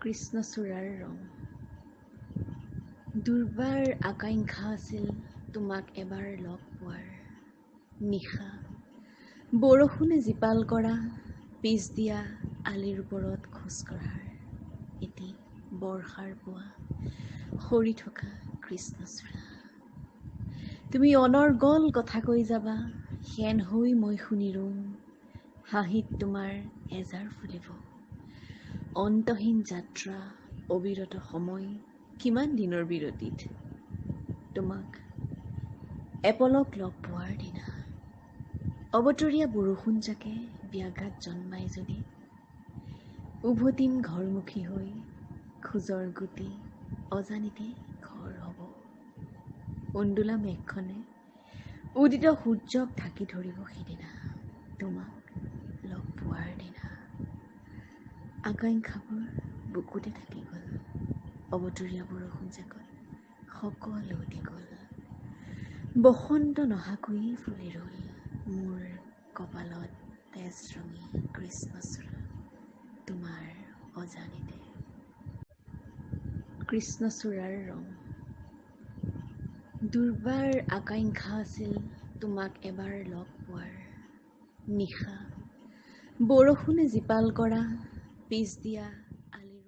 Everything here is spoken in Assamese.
কৃষ্ণচূড়াৰ ৰং। দুৰ্বাৰ আকাংক্ষা আছিল তোমাক এবাৰ লগ পোৱাৰ। নিশা বৰষুণে জীপাল কৰা পিছ দিয়া আলিৰ ওপৰত খোজ কঢ়াৰ এটি বৰ্ষাৰ পুৱা সৰি থকা কৃষ্ণচূড়া। তুমি অনৰ্গল কথা কৈ যাবা, সেন হৈ মই শুনি ৰম। হাঁহিত তোমাৰ এজাৰ ফুলিব। অন্তহীন যাত্ৰা, অবিৰত সময়, কিমান দিনৰ বিৰতিত তোমাক এপলক লগ পোৱাৰ দিনা। অবতৰীয়া বৰষুণ জাকে ব্যাঘাত জন্মাই যদি, উভতিম ঘৰমুখী হৈ, খোজৰ গুটি অজানিতে ঘৰ হ'ব। উন্দোলা মেঘখনে উদিত সূৰ্যক ঢাকি ধৰিব সিদিনা, তোমাক লগ পোৱাৰ দিনা। আকাংক্ষাবোৰ বুকুতে থাকি গ'ল, অবতৰীয়া বৰষুণ জাকত সকলো উটি গ'ল। বসন্ত নহাকৈয়ে ফুলি ৰ'ল মোৰ কপালত তেজৰঙী কৃষ্ণচূড়া, তোমাৰ অজানিতে। কৃষ্ণচূড়াৰ ৰং। দুৰ্বাৰ আকাংক্ষা আছিল তোমাক এবাৰ লগ পোৱাৰ। নিশা বৰষুণে জীপাল কৰা পিছ দিয়া